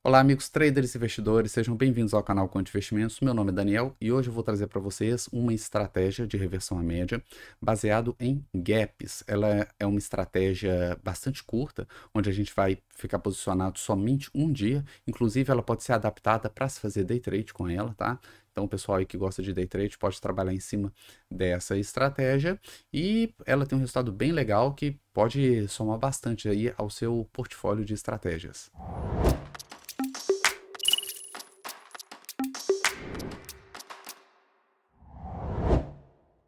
Olá, amigos traders e investidores, sejam bem-vindos ao canal Conte Investimentos. Meu nome é Daniel e hoje eu vou trazer para vocês uma estratégia de reversão à média baseado em gaps. Ela é uma estratégia bastante curta, onde a gente vai ficar posicionado somente um dia. Inclusive, ela pode ser adaptada para se fazer day trade com ela, tá? Então, o pessoal aí que gosta de day trade pode trabalhar em cima dessa estratégia e ela tem um resultado bem legal que pode somar bastante aí ao seu portfólio de estratégias.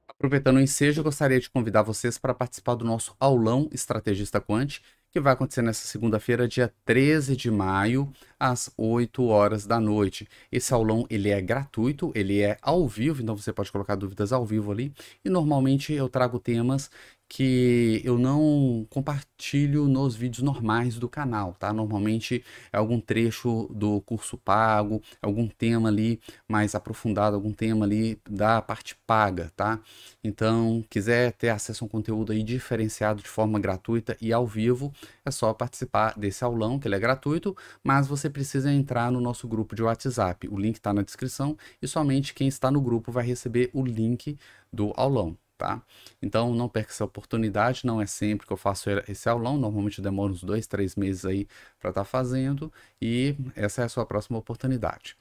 Aproveitando o ensejo, eu gostaria de convidar vocês para participar do nosso aulão Estrategista Quant, que vai acontecer nessa segunda-feira, dia 13 de maio, às 8 horas da noite. Esse aulão, ele é gratuito, ele é ao vivo, então você pode colocar dúvidas ao vivo ali. E normalmente eu trago temas que eu não compartilho nos vídeos normais do canal, tá? Normalmente é algum trecho do curso pago, algum tema ali mais aprofundado, algum tema ali da parte paga, tá? Então, quiser ter acesso a um conteúdo aí diferenciado de forma gratuita e ao vivo, é só participar desse aulão, que ele é gratuito, mas você precisa entrar no nosso grupo de WhatsApp. O link está na descrição e somente quem está no grupo vai receber o link do aulão. Tá? Então não perca essa oportunidade, não é sempre que eu faço esse aulão, normalmente demora uns 2, 3 meses aí para estar fazendo e essa é a sua próxima oportunidade.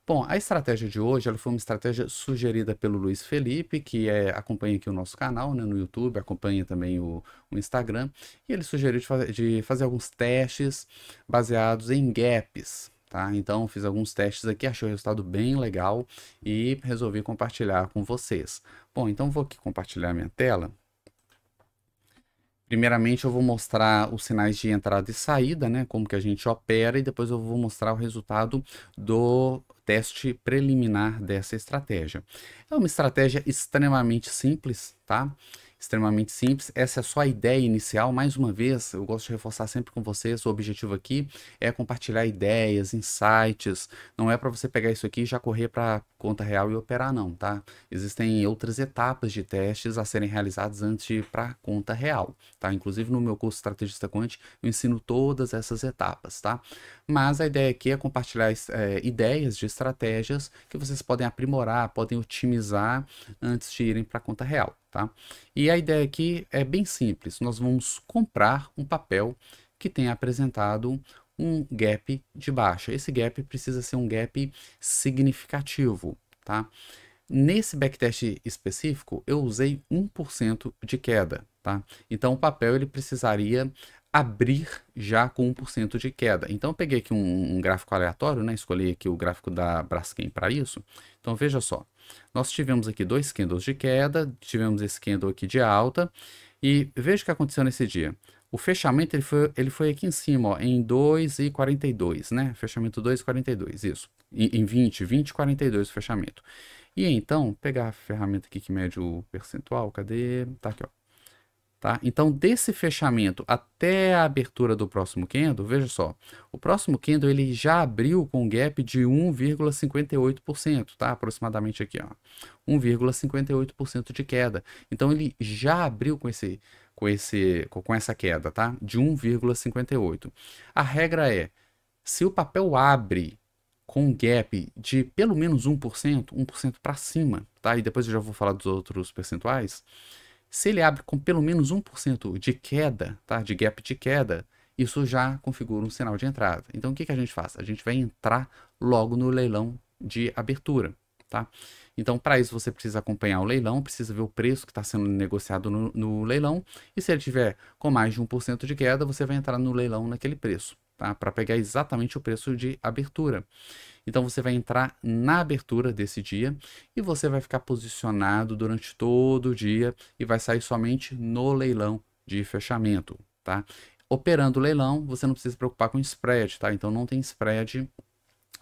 Bom, a estratégia de hoje ela foi uma estratégia sugerida pelo Luiz Felipe, que acompanha aqui o nosso canal, né, no YouTube, acompanha também o Instagram, e ele sugeriu de fazer alguns testes baseados em gaps. Tá? Então, fiz alguns testes aqui, achei o resultado bem legal e resolvi compartilhar com vocês. Bom, então vou aqui compartilhar minha tela. Primeiramente, eu vou mostrar os sinais de entrada e saída, né? Como que a gente opera, e depois eu vou mostrar o resultado do teste preliminar dessa estratégia. É uma estratégia extremamente simples, tá? Extremamente simples. Essa é só a ideia inicial. Mais uma vez, eu gosto de reforçar sempre com vocês, o objetivo aqui é compartilhar ideias, insights. Não é para você pegar isso aqui e já correr para conta real e operar, não, tá? Existem outras etapas de testes a serem realizadas antes de ir para a conta real, tá? Inclusive no meu curso Estrategista Quant eu ensino todas essas etapas, tá? Mas a ideia aqui é compartilhar ideias de estratégias que vocês podem aprimorar, podem otimizar antes de irem para a conta real, tá? E a ideia aqui é bem simples. Nós vamos comprar um papel que tenha apresentado um gap de baixa. Esse gap precisa ser um gap significativo, tá? Nesse backtest específico, eu usei 1% de queda, tá? Então, o papel ele precisaria abrir já com 1% de queda. Então, eu peguei aqui um gráfico aleatório, né? Escolhi aqui o gráfico da Braskem para isso. Então, veja só. Nós tivemos aqui dois candles de queda, tivemos esse candle aqui de alta, e veja o que aconteceu nesse dia. O fechamento ele foi aqui em cima, ó, em 2,42, né? Fechamento 2,42, isso. Em 20,42 o fechamento. E então, pegar a ferramenta aqui que mede o percentual, cadê? Tá aqui, ó. Tá? Então, desse fechamento até a abertura do próximo candle, veja só, o próximo candle ele já abriu com um gap de 1,58%, tá? Aproximadamente aqui, ó. 1,58% de queda. Então, ele já abriu com essa queda, tá? De 1,58. A regra é, se o papel abre com um gap de pelo menos 1% para cima, tá? E depois eu já vou falar dos outros percentuais. Se ele abre com pelo menos 1% de queda, tá? De gap de queda, isso já configura um sinal de entrada. Então o que a gente faz? A gente vai entrar logo no leilão de abertura, tá? Então, para isso, você precisa acompanhar o leilão, precisa ver o preço que está sendo negociado no leilão, e se ele tiver com mais de 1% de queda, você vai entrar no leilão naquele preço, tá? Para pegar exatamente o preço de abertura. Então você vai entrar na abertura desse dia e você vai ficar posicionado durante todo o dia e vai sair somente no leilão de fechamento, tá? Operando o leilão, você não precisa se preocupar com spread, tá? Então não tem spread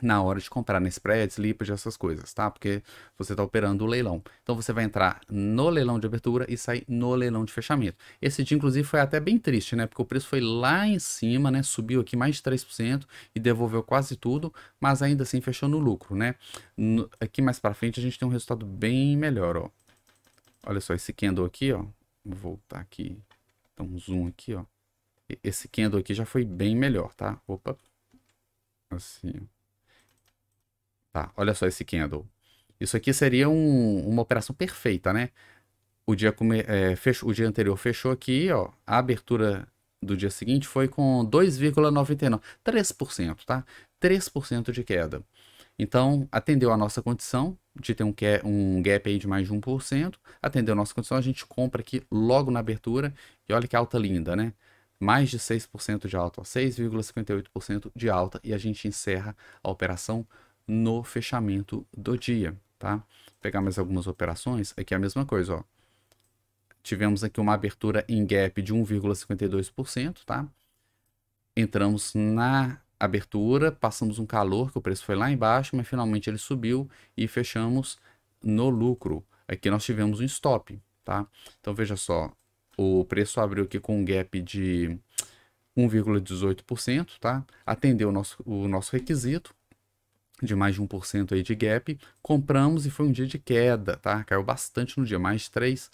na hora de comprar, né? Spread, slippage, essas coisas, tá? Porque você está operando o leilão. Então você vai entrar no leilão de abertura e sair no leilão de fechamento. Esse dia, inclusive, foi até bem triste, né? Porque o preço foi lá em cima, né? Subiu aqui mais de 3% e devolveu quase tudo, mas ainda assim fechou no lucro, né? Aqui mais para frente a gente tem um resultado bem melhor, ó. Olha só, esse candle aqui, ó. Vou voltar aqui, dar um zoom aqui, ó. Esse candle aqui já foi bem melhor, tá? Opa. Assim, tá, olha só esse candle. Isso aqui seria uma operação perfeita, né? O dia anterior fechou aqui, ó. A abertura do dia seguinte foi com 2,99, 3%, tá? 3% de queda. Então, atendeu a nossa condição de ter um gap aí de mais de 1%. Atendeu a nossa condição, a gente compra aqui logo na abertura. E olha que alta linda, né? Mais de 6% de alta, ó, 6,58% de alta. E a gente encerra a operação no fechamento do dia, tá? Vou pegar mais algumas operações. Aqui é a mesma coisa, ó. Tivemos aqui uma abertura em gap de 1,52%, tá? Entramos na abertura, passamos um calor, que o preço foi lá embaixo, mas finalmente ele subiu e fechamos no lucro. Aqui nós tivemos um stop, tá? Então veja só, o preço abriu aqui com um gap de 1,18%, tá? Atendeu o nosso requisito de mais de 1% aí de gap, compramos e foi um dia de queda, tá? Caiu bastante no dia, mais de 3%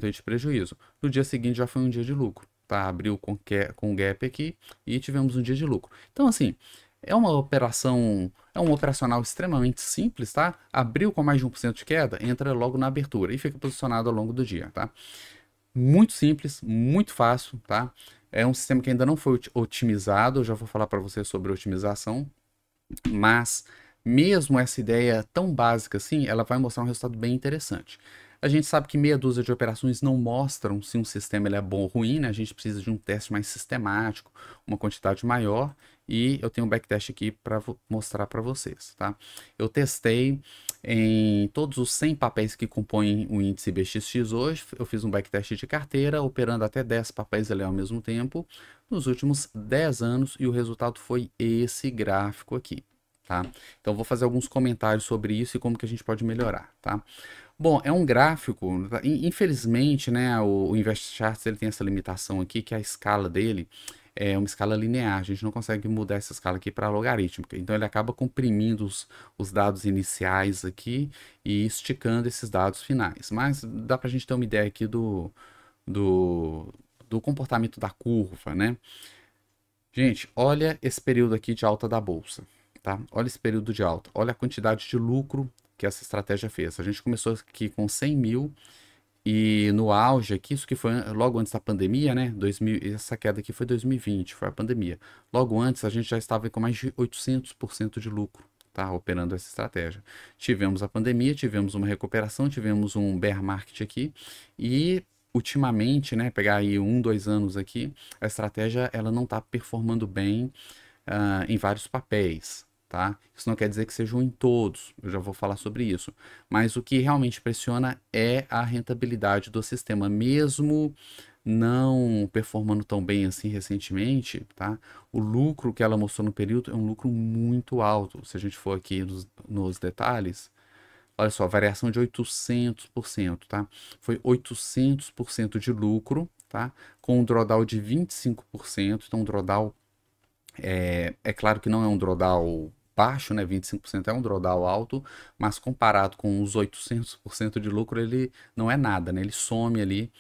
aí de prejuízo. No dia seguinte já foi um dia de lucro, tá? Abriu com gap aqui e tivemos um dia de lucro. Então, assim, é uma operação, é um operacional extremamente simples, tá? Abriu com mais de 1% de queda, entra logo na abertura e fica posicionado ao longo do dia, tá? Muito simples, muito fácil, tá? É um sistema que ainda não foi otimizado, eu já vou falar para você sobre otimização, mas mesmo essa ideia tão básica assim, ela vai mostrar um resultado bem interessante. A gente sabe que meia dúzia de operações não mostram se um sistema ele é bom ou ruim, né? A gente precisa de um teste mais sistemático, uma quantidade maior, e eu tenho um backtest aqui para mostrar para vocês, tá? Eu testei em todos os 100 papéis que compõem o índice BXX hoje, eu fiz um backtest de carteira, operando até 10 papéis ali ao mesmo tempo, nos últimos 10 anos, e o resultado foi esse gráfico aqui, tá? Então vou fazer alguns comentários sobre isso e como que a gente pode melhorar, tá? Bom, é um gráfico, infelizmente, né, o Invest Charts ele tem essa limitação aqui, que a escala dele é uma escala linear, a gente não consegue mudar essa escala aqui para logarítmica, então ele acaba comprimindo os dados iniciais aqui e esticando esses dados finais, mas dá para a gente ter uma ideia aqui do, do comportamento da curva, né? Gente, olha esse período aqui de alta da bolsa, tá? Olha esse período de alta, olha a quantidade de lucro que essa estratégia fez. A gente começou aqui com 100 mil e no auge aqui, isso que foi logo antes da pandemia, né? 2000, essa queda aqui foi 2020, foi a pandemia. Logo antes a gente já estava com mais de 800% de lucro, tá? Operando essa estratégia. Tivemos a pandemia, tivemos uma recuperação, tivemos um bear market aqui e ultimamente, né? Pegar aí 1, 2 anos aqui, a estratégia ela não está performando bem em vários papéis, tá? Isso não quer dizer que sejam em todos, eu já vou falar sobre isso. Mas o que realmente pressiona é a rentabilidade do sistema, mesmo não performando tão bem assim recentemente, tá? O lucro que ela mostrou no período é um lucro muito alto. Se a gente for aqui nos detalhes, olha só, variação de 800%, tá? Foi 800% de lucro, tá? Com um drawdown de 25%, então um drawdown é claro que não é um drawdown baixo, né? 25% é um drawdown alto, mas comparado com os 800% de lucro, ele não é nada, né? Ele some ali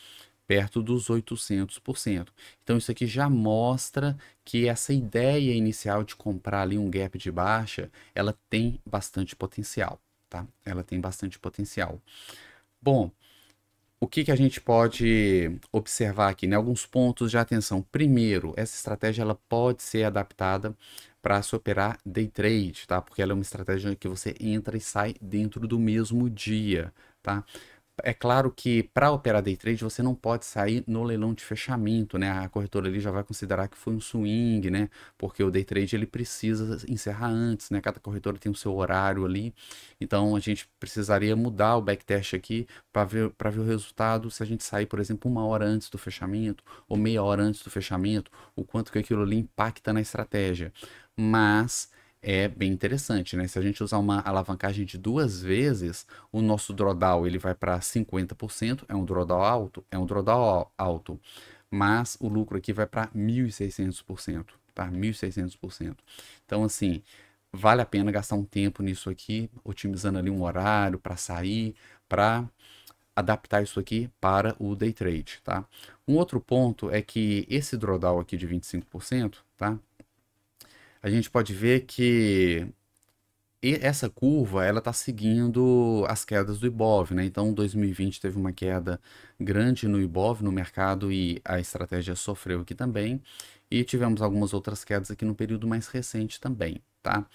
perto dos 800%. Então isso aqui já mostra que essa ideia inicial de comprar ali um gap de baixa, ela tem bastante potencial, tá? Ela tem bastante potencial. Bom, o que que a gente pode observar aqui, né? Alguns pontos de atenção. Primeiro, essa estratégia ela pode ser adaptada para se operar day trade, tá? Porque ela é uma estratégia que você entra e sai dentro do mesmo dia, tá? É claro que para operar day trade você não pode sair no leilão de fechamento, né? A corretora ali já vai considerar que foi um swing, né? Porque o day trade ele precisa encerrar antes, né? Cada corretora tem o seu horário ali. Então a gente precisaria mudar o backtest aqui para ver o resultado se a gente sair, por exemplo, 1 hora antes do fechamento ou meia hora antes do fechamento, o quanto que aquilo ali impacta na estratégia. Mas é bem interessante, né? Se a gente usar uma alavancagem de 2 vezes, o nosso drawdown ele vai para 50%, é um drawdown alto, mas o lucro aqui vai para 1.600%, tá? 1.600%. Então, assim, vale a pena gastar um tempo nisso aqui, otimizando ali um horário para sair, para adaptar isso aqui para o day trade, tá? Um outro ponto é que esse drawdown aqui de 25%, tá? a gente pode ver que essa curva, ela está seguindo as quedas do Ibov, né? Então, 2020 teve uma queda grande no Ibov, no mercado, e a estratégia sofreu aqui também. E tivemos algumas outras quedas aqui no período mais recente também, tá?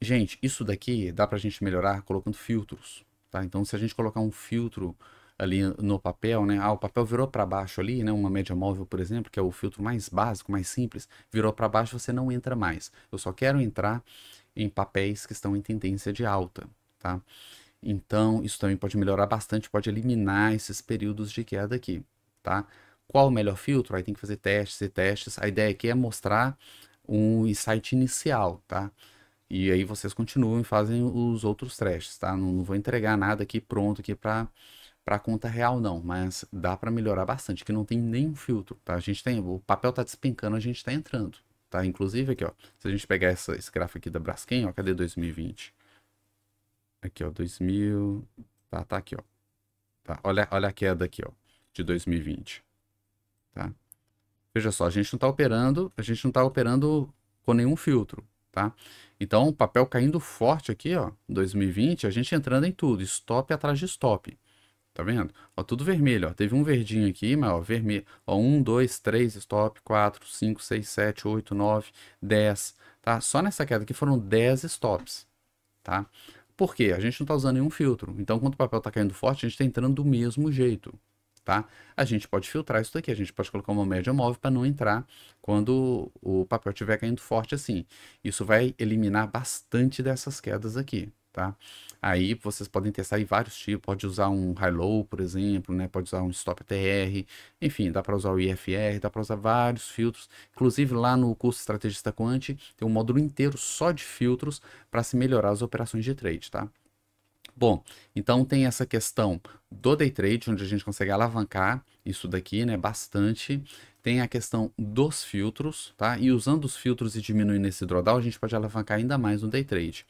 Gente, isso daqui dá para a gente melhorar colocando filtros, tá? Então, se a gente colocar um filtro ali no papel, né? Ah, o papel virou para baixo ali, né? Uma média móvel, por exemplo, que é o filtro mais básico, mais simples, virou para baixo, você não entra mais. Eu só quero entrar em papéis que estão em tendência de alta, tá? Então, isso também pode melhorar bastante, pode eliminar esses períodos de queda aqui, tá? Qual o melhor filtro? Aí tem que fazer testes e testes. A ideia aqui é mostrar um insight inicial, tá? E aí vocês continuam e fazem os outros testes, tá? Não vou entregar nada aqui pronto aqui para conta real não, mas dá para melhorar bastante, que não tem nenhum filtro, tá? A gente tem, o papel tá despencando, a gente tá entrando, tá? Inclusive aqui, ó, se a gente pegar esse gráfico aqui da Braskem, ó, cadê 2020? Aqui, ó, 2000, tá aqui, ó. Tá? Olha a queda aqui, ó, de 2020, tá? Veja só, a gente não tá operando com nenhum filtro, tá? Então, o papel caindo forte aqui, ó, 2020, a gente entrando em tudo, stop atrás de stop. Tá vendo? Ó, tudo vermelho, ó. Teve um verdinho aqui, mas ó, vermelho. Ó, 1, 2, 3, stop, 4, 5, 6, 7, 8, 9, 10, tá? Só nessa queda aqui foram 10 stops, tá? Por quê? A gente não tá usando nenhum filtro. Então, quando o papel tá caindo forte, a gente tá entrando do mesmo jeito, tá? A gente pode filtrar isso daqui, a gente pode colocar uma média móvel para não entrar quando o papel estiver caindo forte assim. Isso vai eliminar bastante dessas quedas aqui, tá? Aí vocês podem testar aí vários tipos, pode usar um high-low, por exemplo, né? Pode usar um stop TR, enfim, dá para usar o IFR, dá para usar vários filtros. Inclusive lá no curso Estrategista Quant tem um módulo inteiro só de filtros para se melhorar as operações de trade, tá? Bom, então tem essa questão do day trade, onde a gente consegue alavancar isso daqui, né, bastante. Tem a questão dos filtros, tá? E usando os filtros e diminuindo esse drawdown, a gente pode alavancar ainda mais no day trade.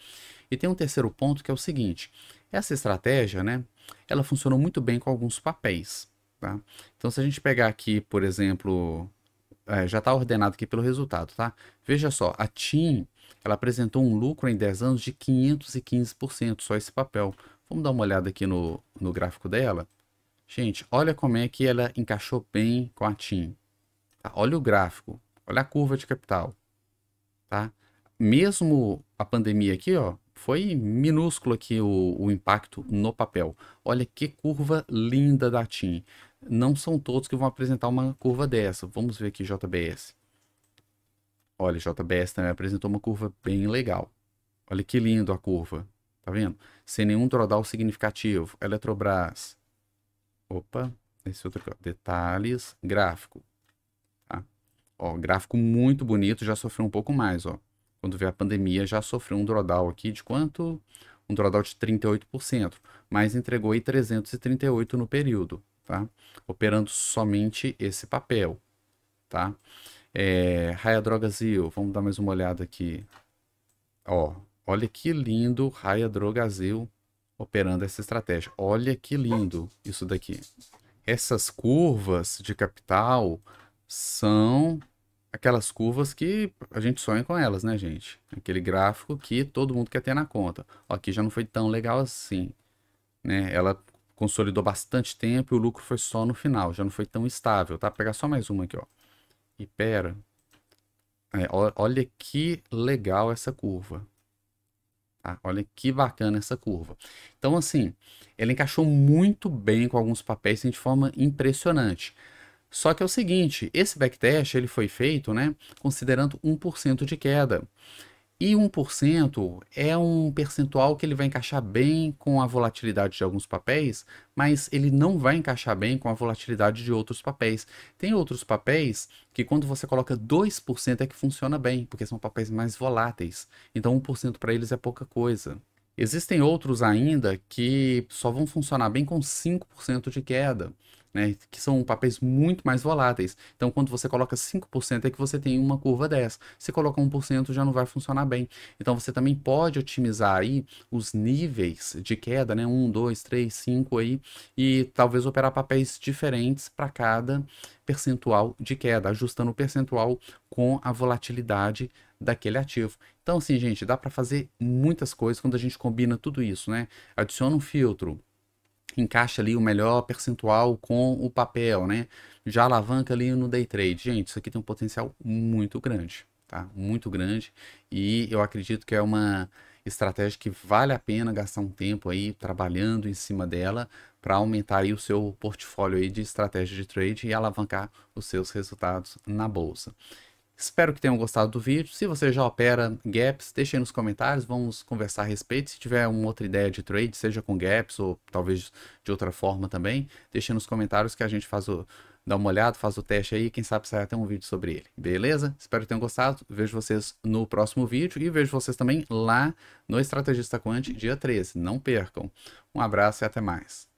E tem um terceiro ponto que é o seguinte: essa estratégia, né, ela funciona muito bem com alguns papéis, tá? Então, se a gente pegar aqui, por exemplo, já está ordenado aqui pelo resultado, tá? Veja só, a TIM, ela apresentou um lucro em 10 anos de 515%, só esse papel. Vamos dar uma olhada aqui no gráfico dela. Gente, olha como é que ela encaixou bem com a TIM. Tá? Olha o gráfico, olha a curva de capital, tá? Mesmo a pandemia aqui, ó, foi minúsculo aqui o impacto no papel. Olha que curva linda da TIM. Não são todos que vão apresentar uma curva dessa. Vamos ver aqui JBS. Olha, JBS também apresentou uma curva bem legal. Olha que lindo a curva. Tá vendo? Sem nenhum drawdown significativo. Eletrobras. Opa, esse outro aqui, ó. Detalhes, gráfico. Tá? Ó, gráfico muito bonito, já sofreu um pouco mais, ó. Quando veio a pandemia, já sofreu um drawdown aqui de quanto? Um drawdown de 38%, mas entregou aí 338 no período, tá? Operando somente esse papel, tá? Raia Drogasil, vamos dar mais uma olhada aqui. Ó, olha que lindo Raia Drogasil operando essa estratégia. Olha que lindo isso daqui. Essas curvas de capital são aquelas curvas que a gente sonha com elas, né, gente? Aquele gráfico que todo mundo quer ter na conta. Ó, aqui já não foi tão legal assim, né? Ela consolidou bastante tempo e o lucro foi só no final, já não foi tão estável, tá? Vou pegar só mais uma aqui, ó. Ipera. Olha que legal essa curva. Tá? Olha que bacana essa curva. Então, assim, ela encaixou muito bem com alguns papéis assim, de forma impressionante. Só que é o seguinte, esse backtest ele foi feito, né, considerando 1% de queda. E 1% é um percentual que ele vai encaixar bem com a volatilidade de alguns papéis, mas ele não vai encaixar bem com a volatilidade de outros papéis. Tem outros papéis que quando você coloca 2% é que funciona bem, porque são papéis mais voláteis. Então 1% para eles é pouca coisa. Existem outros ainda que só vão funcionar bem com 5% de queda, né? Que são papéis muito mais voláteis. Então, quando você coloca 5% é que você tem uma curva dessa. Se coloca 1% já não vai funcionar bem. Então, você também pode otimizar aí os níveis de queda, né? 1, 2, 3, 5 aí, e talvez operar papéis diferentes para cada percentual de queda, ajustando o percentual com a volatilidade daquele ativo. Então, assim, gente, dá para fazer muitas coisas quando a gente combina tudo isso, né? Adiciona um filtro, encaixa ali o melhor percentual com o papel, né? Já alavanca ali no day trade. Gente, isso aqui tem um potencial muito grande, tá? Muito grande. E eu acredito que é uma estratégia que vale a pena gastar um tempo aí trabalhando em cima dela para aumentar aí o seu portfólio aí de estratégia de trade e alavancar os seus resultados na bolsa. Espero que tenham gostado do vídeo. Se você já opera gaps, deixe aí nos comentários, vamos conversar a respeito. Se tiver uma outra ideia de trade, seja com gaps ou talvez de outra forma também, deixe aí nos comentários que a gente dá uma olhada, faz o teste aí, quem sabe sai até um vídeo sobre ele. Beleza? Espero que tenham gostado. Vejo vocês no próximo vídeo e vejo vocês também lá no Estrategista Quant dia 13. Não percam. Um abraço e até mais.